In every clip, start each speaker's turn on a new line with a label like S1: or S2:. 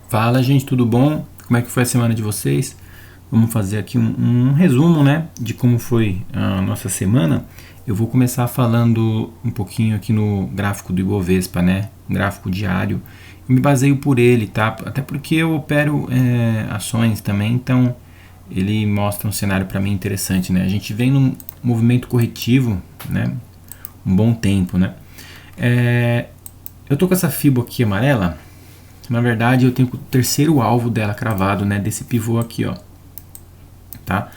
S1: Fala, gente, tudo bom? Como é que foi a semana de vocês? Vamos fazer aqui um resumo, né, de como foi a nossa semana. Eu vou começar falando um pouquinho aqui no gráfico do Ibovespa, né, um gráfico diário. Eu me baseio por ele, tá? Até porque eu opero ações também, então ele mostra um cenário para mim interessante, né? A gente vem num movimento corretivo, né, um bom tempo, né? Eu tô com essa Fibo aqui amarela. Na verdade, eu tenho o terceiro alvo dela cravado, né? Desse pivô aqui, ó. Tá?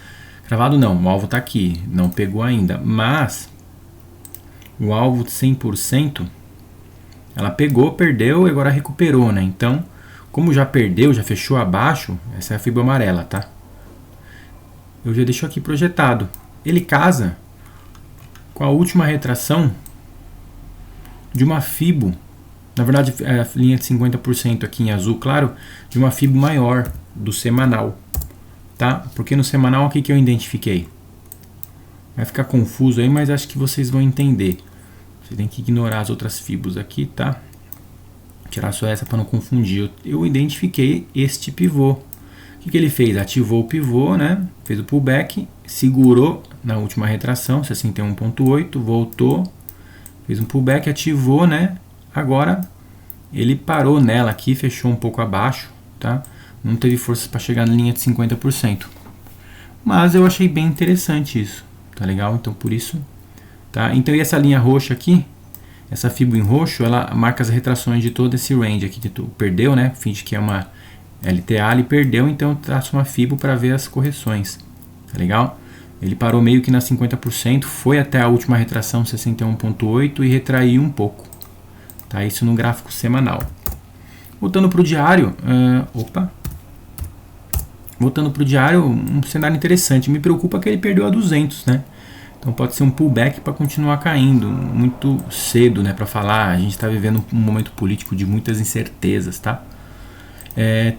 S1: Cravado não, o alvo tá aqui. Não pegou ainda. Mas, o alvo de 100%, ela pegou, perdeu e agora recuperou, né? Então, como já perdeu, já fechou abaixo, essa é a fibra amarela, tá? Eu já deixo aqui projetado. Ele casa com a última retração de uma Fibo. Na verdade, a linha de 50% aqui em azul claro, de uma Fibo maior do semanal, tá? Porque no semanal aqui que eu identifiquei. Vai ficar confuso aí, mas acho que vocês vão entender. Você tem que ignorar as outras Fibos aqui, tá? Tirar só essa para não confundir. Eu identifiquei este pivô. O que ele fez? Ativou o pivô, né? Fez o pullback, segurou na última retração, 61.8, voltou, fez um pullback, ativou, né? Agora ele parou nela aqui, fechou um pouco abaixo, tá? Não teve forças para chegar na linha de 50%. Mas eu achei bem interessante isso, tá legal? Então por isso, tá? Então e essa linha roxa aqui, essa Fibo em roxo, ela marca as retrações de todo esse range aqui. Perdeu, né? Finge que é uma LTA, ele perdeu, então eu traço uma Fibo para ver as correções, tá legal? Ele parou meio que na 50%, foi até a última retração 61.8 e retraiu um pouco. Tá, isso no gráfico semanal. Voltando para o diário, um cenário interessante. Me preocupa que ele perdeu a 200, né? Então pode ser um pullback para continuar caindo, muito cedo, né, para falar. A gente está vivendo um momento político de muitas incertezas, tá?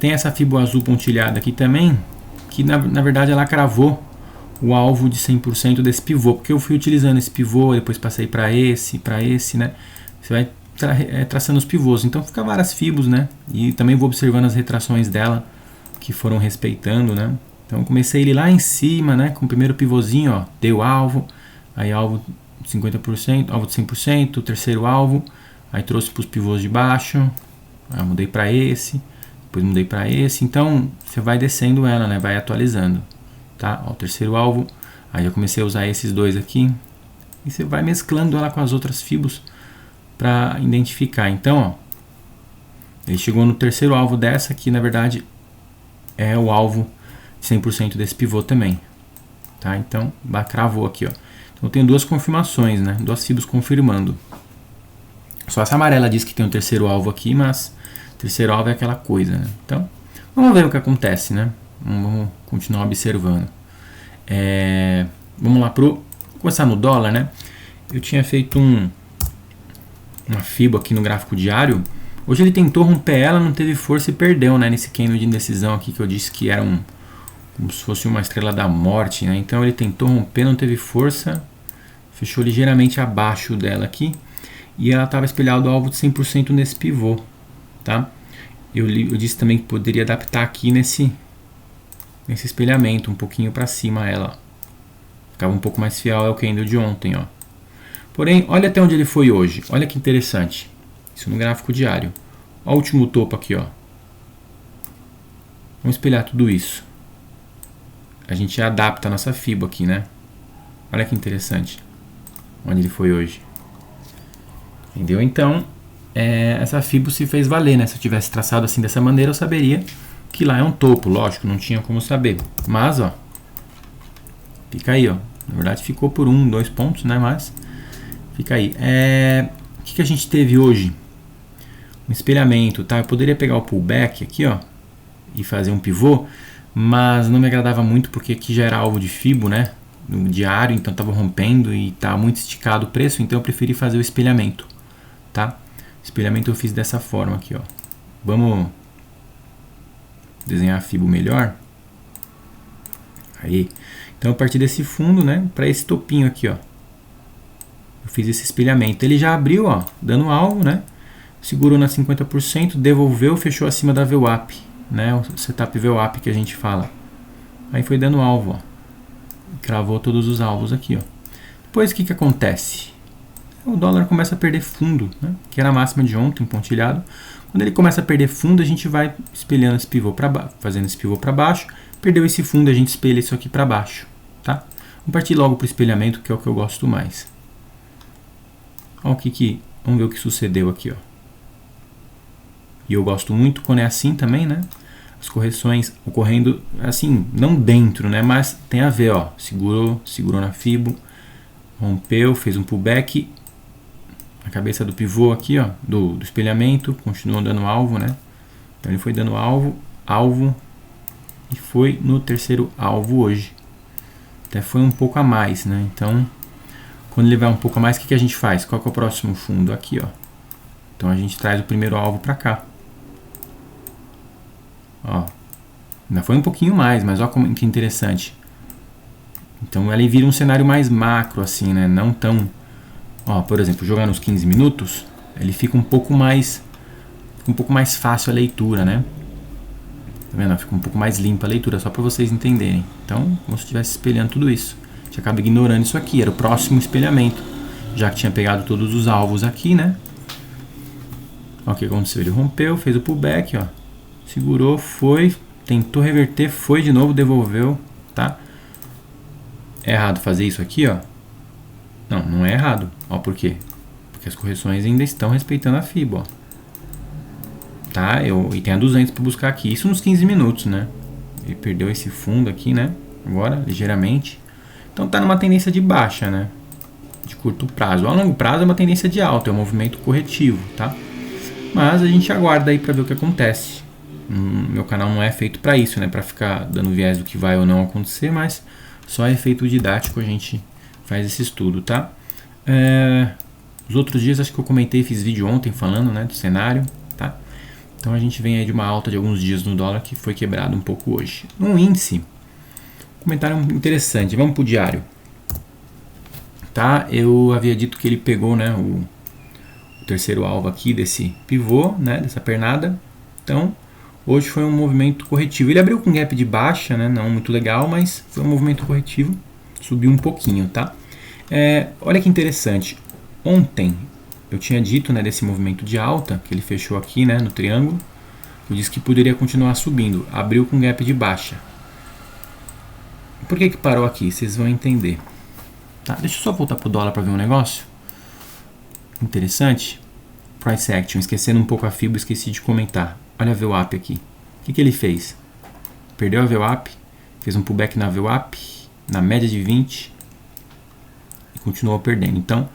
S1: Tem essa Fibo azul pontilhada aqui também, que na verdade ela cravou o alvo de 100% desse pivô, porque eu fui utilizando esse pivô, depois passei para esse, né? Você vai traçando os pivôs, então fica várias Fibos, né? E também vou observando as retrações dela que foram respeitando, né? Então comecei ele lá em cima, né? Com o primeiro pivôzinho, ó, deu alvo, aí alvo de 50%, alvo de 100%, terceiro alvo, aí trouxe para os pivôs de baixo, aí mudei para esse, depois mudei para esse, então você vai descendo ela, né? Vai atualizando, tá? Ó, o terceiro alvo, aí já comecei a usar esses dois aqui e você vai mesclando ela com as outras Fibos para identificar. Então, ó, ele chegou no terceiro alvo dessa, que na verdade é o alvo 100% desse pivô também, tá? Então, cravou aqui, ó. Então, eu tenho duas confirmações, né? Duas Fibos confirmando. Só essa amarela diz que tem um terceiro alvo aqui, mas o terceiro alvo é aquela coisa, né? Então, vamos ver o que acontece, né? Vamos continuar observando. Vamos lá começar no dólar, né? Eu tinha feito uma Fibo aqui no gráfico diário. Hoje ele tentou romper ela, não teve força e perdeu, né? Nesse candle de indecisão aqui que eu disse que era como se fosse uma estrela da morte, né? Então ele tentou romper, não teve força, fechou ligeiramente abaixo dela aqui e ela estava espelhado ao alvo de 100% nesse pivô, tá? Eu disse também que poderia adaptar aqui nesse espelhamento, um pouquinho para cima ela. Ficava um pouco mais fiel ao candle de ontem, ó. Porém, olha até onde ele foi hoje. Olha que interessante. Isso no gráfico diário. Olha o último topo aqui, ó. Vamos espelhar tudo isso. A gente adapta a nossa Fibo aqui, né? Olha que interessante. Onde ele foi hoje. Entendeu? Então, essa Fibo se fez valer, né? Se eu tivesse traçado assim dessa maneira, eu saberia que lá é um topo. Lógico, não tinha como saber. Mas, ó. Fica aí, ó. Na verdade, ficou por 1, 2 pontos, né? Mas fica aí. O que a gente teve hoje? Um espelhamento, tá? Eu poderia pegar o pullback aqui, ó, e fazer um pivô, mas não me agradava muito porque aqui já era alvo de Fibo, né? No diário, então tava rompendo e tá muito esticado o preço, então eu preferi fazer o espelhamento, tá? O espelhamento eu fiz dessa forma aqui, ó. Vamos desenhar a Fibo melhor. Aí. Então a partir desse fundo, né, para esse topinho aqui, ó. Eu fiz esse espelhamento. Ele já abriu, ó, dando alvo, né? segurou na 50%, devolveu, fechou acima da VWAP, né? O setup VWAP que a gente fala. Aí foi dando alvo, ó. Cravou todos os alvos aqui, ó. Depois o que que acontece? O dólar começa a perder fundo, né? Que era a máxima de ontem, pontilhado. Quando ele começa a perder fundo, a gente vai espelhando esse pivô para baixo, fazendo esse pivô para baixo. Perdeu esse fundo, a gente espelha isso aqui para baixo, tá? Vamos partir logo para o espelhamento, que é o que eu gosto mais. Olha vamos ver o que sucedeu aqui, ó. E eu gosto muito quando é assim também, né? As correções ocorrendo assim, não dentro, né? Mas tem a ver, ó. Segurou na fibo, rompeu, fez um pullback. A cabeça do pivô aqui, ó, do espelhamento, continuou dando alvo, né? Então ele foi dando alvo e foi no terceiro alvo hoje. Até foi um pouco a mais, né? Então, quando ele vai um pouco a mais, o que que a gente faz? Qual que é o próximo fundo? Aqui, ó. Então a gente traz o primeiro alvo para cá. Ó, ainda foi um pouquinho mais, mas olha como que interessante. Então ele vira um cenário mais macro, assim, né? Não tão... Ó, por exemplo, jogar nos 15 minutos, ele fica um pouco mais fácil a leitura, né? Tá vendo? Fica um pouco mais limpa a leitura, só para vocês entenderem. Então, como se estivesse espelhando tudo isso. A gente acaba ignorando isso aqui, era o próximo espelhamento, já que tinha pegado todos os alvos aqui, né? Ó, o que aconteceu? Ele rompeu, fez o pullback, ó. Segurou, foi, tentou reverter, foi de novo, devolveu, tá? É errado fazer isso aqui, ó? Não, não é errado. Ó, por quê? Porque as correções ainda estão respeitando a FIBO, ó. Tá? E tem a 200 para buscar aqui. Isso nos 15 minutos, né? Ele perdeu esse fundo aqui, né? Agora, ligeiramente. Então tá numa tendência de baixa, né? De curto prazo. A longo prazo é uma tendência de alta, é um movimento corretivo, tá? Mas a gente aguarda aí para ver o que acontece. Meu canal não é feito para isso, né? Para ficar dando viés do que vai ou não acontecer, mas só é efeito didático a gente faz esse estudo, tá? Os outros dias acho que eu comentei, fiz vídeo ontem falando, né, do cenário, tá? Então a gente vem aí de uma alta de alguns dias no dólar que foi quebrado um pouco hoje. No índice, comentário interessante, vamos pro diário. Tá? Eu havia dito que ele pegou, né, o terceiro alvo aqui desse pivô, né, dessa pernada. Então, hoje foi um movimento corretivo. Ele abriu com gap de baixa, né, não muito legal, mas foi um movimento corretivo. Subiu um pouquinho, tá? Olha que interessante. Ontem eu tinha dito, né, desse movimento de alta, que ele fechou aqui, né, no triângulo. Eu disse que poderia continuar subindo. Abriu com gap de baixa. Por que parou aqui? Vocês vão entender. Tá? Deixa eu só voltar pro dólar para ver um negócio interessante. Price Action, esquecendo um pouco a FIBO, esqueci de comentar. Olha a VWAP aqui. O que ele fez? Perdeu a VWAP, fez um pullback na VWAP, na média de 20 e continuou perdendo. Então,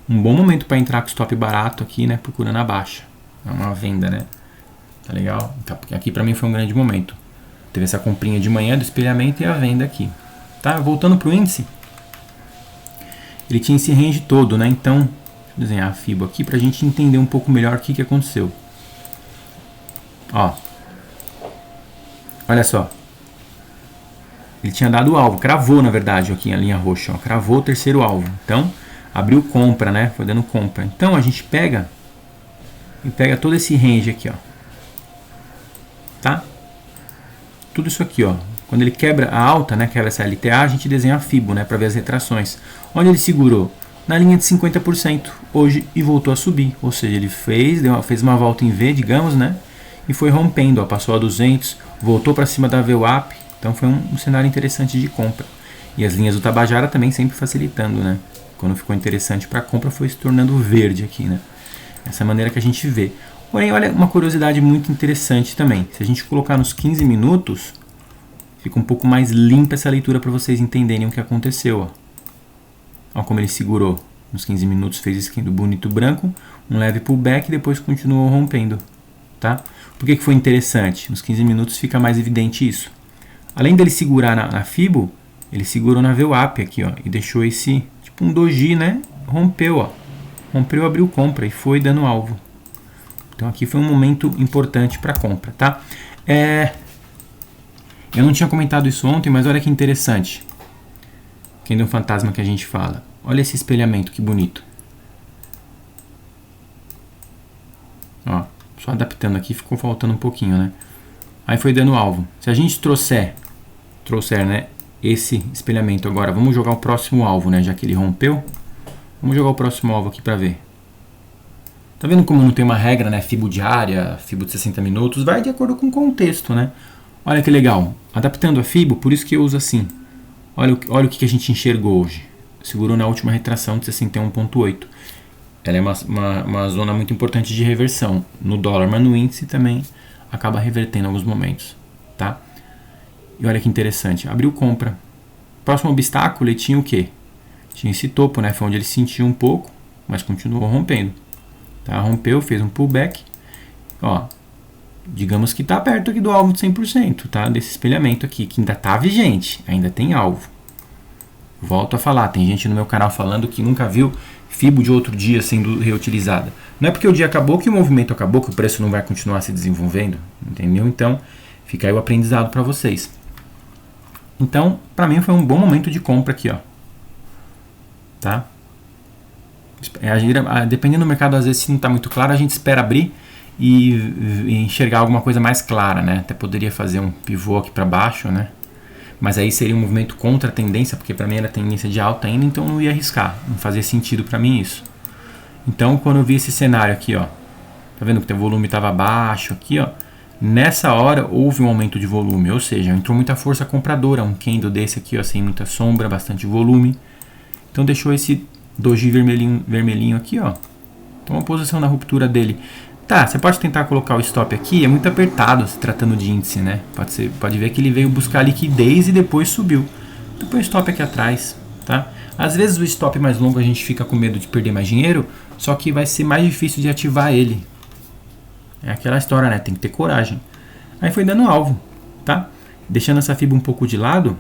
S1: um bom momento para entrar com stop barato aqui, né, procurando a baixa. É uma venda, né? Tá legal? Então, aqui para mim foi um grande momento. Teve essa comprinha de manhã do espelhamento e a venda aqui. Tá? Voltando pro índice, ele tinha esse range todo, né? Então, deixa eu desenhar a FIBO aqui para a gente entender um pouco melhor o que aconteceu. Ó, olha só. Ele tinha dado o alvo, cravou na verdade aqui a linha roxa, ó, cravou o terceiro alvo. Então, abriu compra, né? Foi dando compra. Então, a gente pega todo esse range aqui, ó. Tá? Tudo isso aqui, ó. Quando ele quebra a alta, né, quebra essa LTA, a gente desenha a FIBO, né, para ver as retrações. Onde ele segurou? Na linha de 50% hoje e voltou a subir. Ou seja, ele fez uma volta em V, digamos, né? E foi rompendo, ó, passou a 200, voltou para cima da VWAP. Então foi um cenário interessante de compra. E as linhas do Tabajara também sempre facilitando, né? Quando ficou interessante para compra foi se tornando verde aqui, né? Essa é a maneira que a gente vê. Porém, olha uma curiosidade muito interessante também. Se a gente colocar nos 15 minutos, fica um pouco mais limpa essa leitura para vocês entenderem o que aconteceu, ó. Olha como ele segurou. Nos 15 minutos fez esse do bonito branco, um leve pullback e depois continuou rompendo, tá? Por que foi interessante? Nos 15 minutos fica mais evidente isso. Além dele segurar na FIBO, ele segurou na VWAP aqui, ó, e deixou esse, tipo um doji, né? Rompeu, ó. Rompeu, abriu compra e foi dando alvo. Então aqui foi um momento importante para compra, tá? Eu não tinha comentado isso ontem, mas olha que interessante. Quem deu um fantasma que a gente fala. Olha esse espelhamento, que bonito. Só adaptando aqui, ficou faltando um pouquinho, né? Aí foi dando alvo. Se a gente trouxer, né, esse espelhamento agora, vamos jogar o próximo alvo, né, já que ele rompeu. Vamos jogar o próximo alvo aqui para ver. Tá vendo como não tem uma regra, né, FIBO diária, FIBO de 60 minutos, vai de acordo com o contexto, né? Olha que legal, adaptando a FIBO, por isso que eu uso assim. Olha o que a gente enxergou hoje. Segurou na última retração de 61,8. Ela é uma zona muito importante de reversão no dólar, mas no índice também acaba revertendo em alguns momentos, tá? E olha que interessante, abriu compra. Próximo obstáculo ele tinha o quê? Tinha esse topo, né? Foi onde ele sentiu um pouco, mas continuou rompendo. Tá? Rompeu, fez um pullback. Ó, digamos que está perto aqui do alvo de 100%, tá? Desse espelhamento aqui, que ainda está vigente, ainda tem alvo. Volto a falar, tem gente no meu canal falando que nunca viu FIBO de outro dia sendo reutilizada. Não é porque o dia acabou que o movimento acabou, que o preço não vai continuar se desenvolvendo, entendeu? Então, fica aí o aprendizado para vocês. Então, para mim foi um bom momento de compra aqui, ó. Tá? Dependendo do mercado, às vezes se não está muito claro, a gente espera abrir e enxergar alguma coisa mais clara, né? Até poderia fazer um pivô aqui para baixo, né? Mas aí seria um movimento contra a tendência, porque para mim era tendência de alta ainda, então não ia arriscar, não fazia sentido para mim isso. Então quando eu vi esse cenário aqui, ó, tá vendo que o volume estava baixo aqui, ó, nessa hora houve um aumento de volume, ou seja, entrou muita força compradora, um candle desse aqui, ó, sem muita sombra, bastante volume. Então deixou esse doji vermelhinho aqui, ó. Então a posição na ruptura dele. Tá, você pode tentar colocar o stop aqui, é muito apertado se tratando de índice, né? Pode ver que ele veio buscar liquidez e depois subiu. Então põe o stop aqui atrás, tá? Às vezes o stop mais longo a gente fica com medo de perder mais dinheiro, só que vai ser mais difícil de ativar ele. É aquela história, né? Tem que ter coragem. Aí foi dando alvo, tá? Deixando essa fibra um pouco de lado,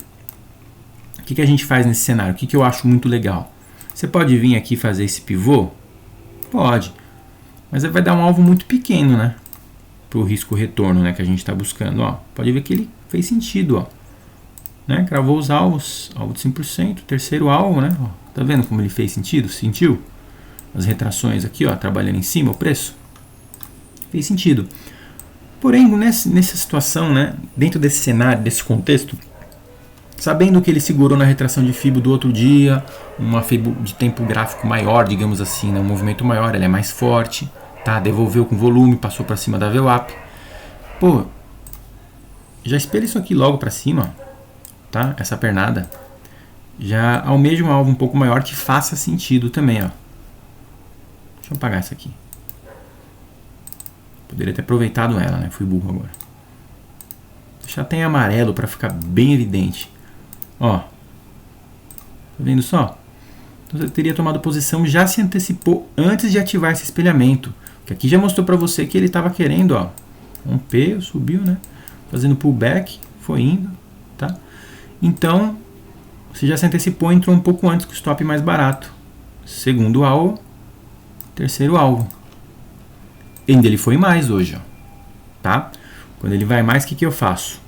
S1: o que a gente faz nesse cenário? O que eu acho muito legal? Você pode vir aqui fazer esse pivô? Pode. Mas vai dar um alvo muito pequeno, né? Para o risco retorno, né, que a gente está buscando. Ó, pode ver que ele fez sentido. Ó, né? Cravou os alvos. Alvo de 100%. Terceiro alvo, né? Ó, tá vendo como ele fez sentido? Sentiu? As retrações aqui, ó, trabalhando em cima, o preço. Fez sentido. Porém, nessa situação, né, dentro desse cenário, desse contexto, sabendo que ele segurou na retração de FIBO do outro dia, uma FIBO de tempo gráfico maior, digamos assim, né, um movimento maior, ela é mais forte, tá? Devolveu com volume, passou para cima da VWAP. Pô, já espelha isso aqui logo para cima, tá? Essa pernada. Já almeja um alvo um pouco maior que faça sentido também, ó. Deixa eu apagar essa aqui. Poderia ter aproveitado ela, né? Fui burro agora. Deixar até em amarelo para ficar bem evidente. Ó, tá vendo só? Então você teria tomado posição, já se antecipou antes de ativar esse espelhamento. Que aqui já mostrou para você que ele estava querendo, ó, romper, subiu, né? Fazendo pullback, foi indo, tá? Então, você já se antecipou, entrou um pouco antes com o stop mais barato. Segundo alvo, terceiro alvo. Ainda ele foi mais hoje, ó, tá? Quando ele vai mais, o que eu faço?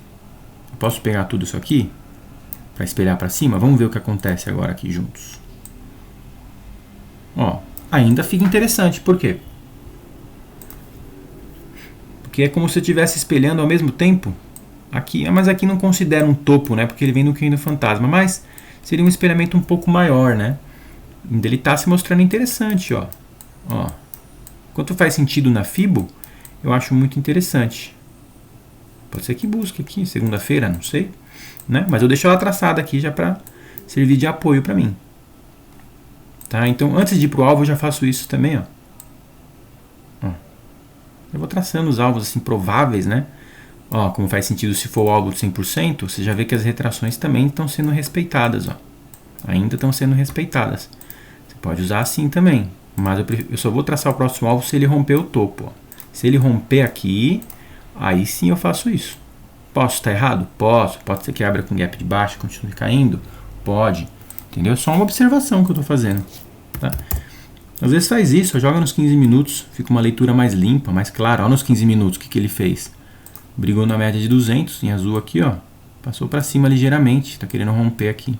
S1: Eu posso pegar tudo isso aqui para espelhar para cima? Vamos ver o que acontece agora aqui juntos. Ó, ainda fica interessante. Por quê? Porque é como se eu estivesse espelhando ao mesmo tempo aqui, mas aqui não considera um topo, né? Porque ele vem do candle fantasma, mas seria um espelhamento um pouco maior, né? Ainda ele está se mostrando interessante, ó. Ó. Quanto faz sentido na FIBO, eu acho muito interessante. Pode ser que busque aqui, segunda-feira, não sei, né? Mas eu deixo ela traçada aqui já para servir de apoio para mim. Tá? Então, antes de ir pro alvo, eu já faço isso também, ó. Ó. Eu vou traçando os alvos assim prováveis, né? Ó, como faz sentido se for o alvo de 100%, você já vê que as retrações também estão sendo respeitadas, ó. Ainda estão sendo respeitadas. Você pode usar assim também, mas eu só vou traçar o próximo alvo se ele romper o topo, ó. Se ele romper aqui, aí sim eu faço isso. Posso estar errado? Posso. Pode ser que abra com gap de baixo e continue caindo? Pode. Entendeu? É só uma observação que eu estou fazendo. Tá? Às vezes faz isso, joga nos 15 minutos, fica uma leitura mais limpa, mais clara. Olha nos 15 minutos o que ele fez. Brigou na média de 200, em azul aqui, ó. Passou para cima ligeiramente, está querendo romper aqui.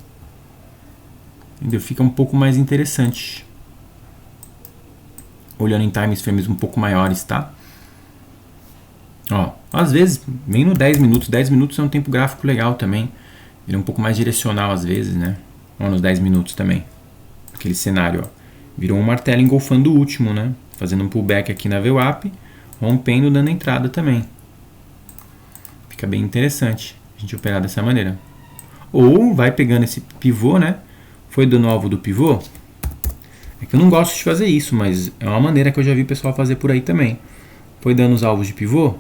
S1: Entendeu? Fica um pouco mais interessante. Olhando em time frames um pouco maiores, tá? Ó, às vezes, vem no 10 minutos. 10 minutos é um tempo gráfico legal também. Ele é um pouco mais direcional às vezes, né? Ó, nos 10 minutos também. Aquele cenário, ó. Virou um martelo engolfando o último, né? Fazendo um pullback aqui na VWAP, rompendo, dando entrada também. Fica bem interessante a gente operar dessa maneira. Ou vai pegando esse pivô, né? Foi dando alvo do pivô. É que eu não gosto de fazer isso, mas é uma maneira que eu já vi o pessoal fazer por aí também. Foi dando os alvos de pivô.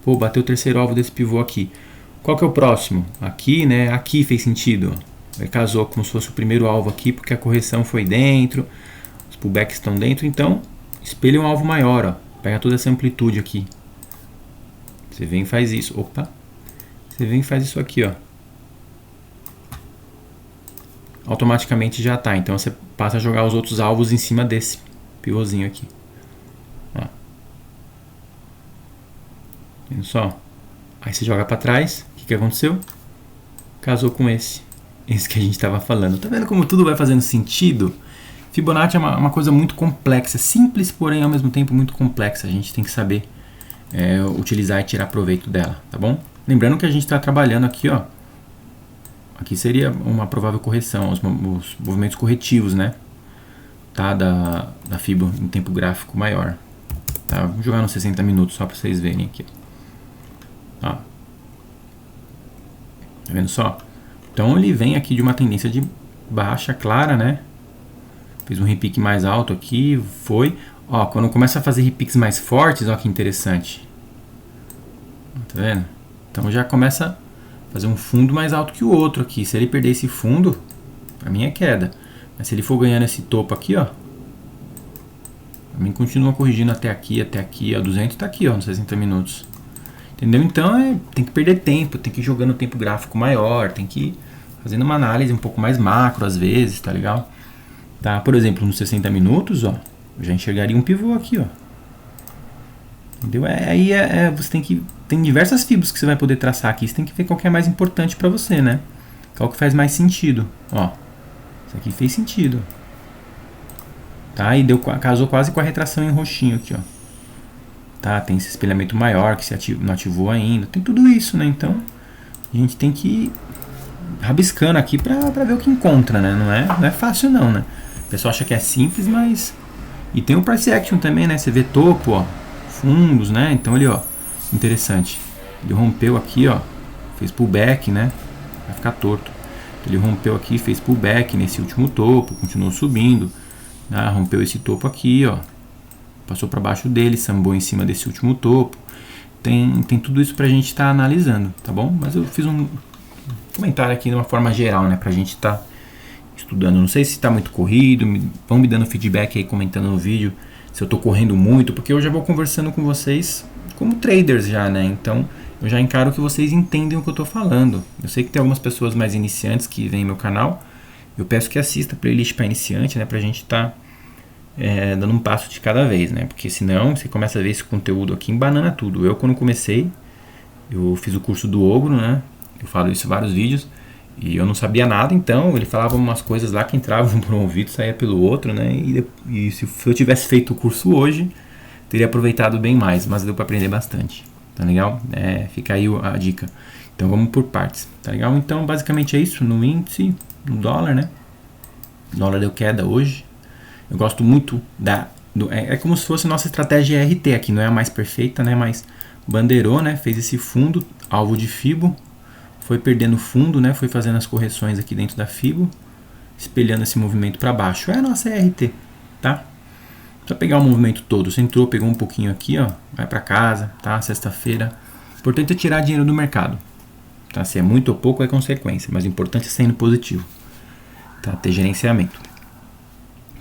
S1: Pô, bateu o terceiro alvo desse pivô aqui. Qual que é o próximo? Aqui, né? Aqui fez sentido. Ele casou como se fosse o primeiro alvo aqui, porque a correção foi dentro. Os pullbacks estão dentro, então espelha um alvo maior, ó. Pega toda essa amplitude aqui. Você vem e faz isso. Opa! Você vem e faz isso aqui, ó. Automaticamente já tá. Então você passa a jogar os outros alvos em cima desse pivôzinho aqui. Ó. Vendo só? Aí você joga para trás. O que aconteceu? Casou com esse. Esse que a gente estava falando. Tá vendo como tudo vai fazendo sentido? Fibonacci é uma coisa muito complexa. Simples, porém ao mesmo tempo muito complexa. A gente tem que saber utilizar e tirar proveito dela, tá bom? Lembrando que a gente está trabalhando aqui, ó. Aqui seria uma provável correção, os movimentos corretivos, né? Tá? Da Fibo em tempo gráfico maior. Tá? Vou jogar nos 60 minutos só para vocês verem aqui. Ó. Tá vendo só? Então ele vem aqui de uma tendência de baixa clara, né? Fez um repique mais alto aqui, foi. Ó, quando começa a fazer repiques mais fortes, ó que interessante. Tá vendo? Então já começa a fazer um fundo mais alto que o outro aqui. Se ele perder esse fundo, pra mim é queda. Mas se ele for ganhando esse topo aqui, ó, pra mim continua corrigindo até aqui, ó. 200 tá aqui, ó, nos 60 minutos. Entendeu? Então tem que perder tempo, tem que ir jogando tempo gráfico maior, tem que ir fazendo uma análise um pouco mais macro às vezes, tá legal? Tá? Por exemplo, nos 60 minutos, ó, eu já enxergaria um pivô aqui, ó. Entendeu? Você tem diversas fibras que você vai poder traçar aqui. Você tem que ver qual que é mais importante para você, né? Qual que faz mais sentido. Ó, isso aqui fez sentido. Tá? E casou quase com a retração em roxinho aqui, ó. Tá? Tem esse espelhamento maior que não ativou ainda. Tem tudo isso, né? Então, a gente tem que ir rabiscando aqui pra ver o que encontra, né? Não é fácil não, né? O pessoal acha que é simples, mas... E tem o price action também, né? Você vê topo, ó. Fundos, né? Então ele, ó, interessante. Ele rompeu aqui, ó, fez pullback, né? Vai ficar torto. Ele rompeu aqui, fez pullback nesse último topo, continuou subindo, né? Rompeu esse topo aqui, ó, passou para baixo dele, sambou em cima desse último topo. Tem tudo isso pra gente estar analisando, tá bom? Mas eu fiz um comentário aqui de uma forma geral, né? Pra gente estar estudando. Não sei se tá muito corrido, vão me dando feedback aí, comentando no vídeo se eu tô correndo muito, porque eu já vou conversando com vocês como traders já, né? Então, eu já encaro que vocês entendem o que eu tô falando. Eu sei que tem algumas pessoas mais iniciantes que vêm no meu canal. Eu peço que assista a playlist para iniciante, né? Pra gente estar dando um passo de cada vez, né? Porque senão você começa a ver esse conteúdo aqui embanana tudo. Eu, quando comecei, eu fiz o curso do Ogro, né? Eu falo isso em vários vídeos. E eu não sabia nada, então ele falava umas coisas lá que entravam por um ouvido, saía pelo outro, né? E se eu tivesse feito o curso hoje, teria aproveitado bem mais, mas deu para aprender bastante, tá legal? Fica aí a dica. Então vamos por partes, tá legal? Então basicamente é isso, no índice, no dólar, né? O dólar deu queda hoje. Eu gosto muito é como se fosse nossa estratégia RT aqui, não é a mais perfeita, né? Mas bandeirou, né? Fez esse fundo, alvo de Fibo. Foi perdendo fundo, né? Foi fazendo as correções aqui dentro da Fibo, espelhando esse movimento para baixo. É a nossa ERT, tá? Só pegar o movimento todo. Você entrou, pegou um pouquinho aqui, ó, vai para casa, tá? Sexta-feira. O importante é tirar dinheiro do mercado, tá? Se é muito ou pouco é consequência, mas o importante é sair no positivo, tá? Ter gerenciamento,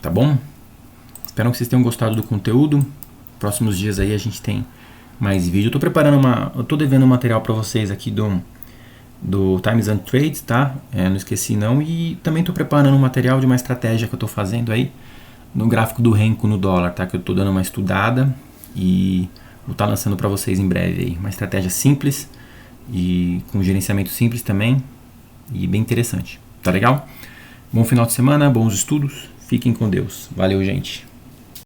S1: tá bom? Espero que vocês tenham gostado do conteúdo. Próximos dias aí a gente tem mais vídeo. Eu tô devendo um material para vocês aqui do Times and Trades, tá? Não esqueci não. E também estou preparando um material de uma estratégia que eu estou fazendo aí no gráfico do Renko no dólar, tá? Que eu estou dando uma estudada e vou estar lançando para vocês em breve aí. Uma estratégia simples e com gerenciamento simples também e bem interessante, tá legal? Bom final de semana, bons estudos, fiquem com Deus. Valeu, gente!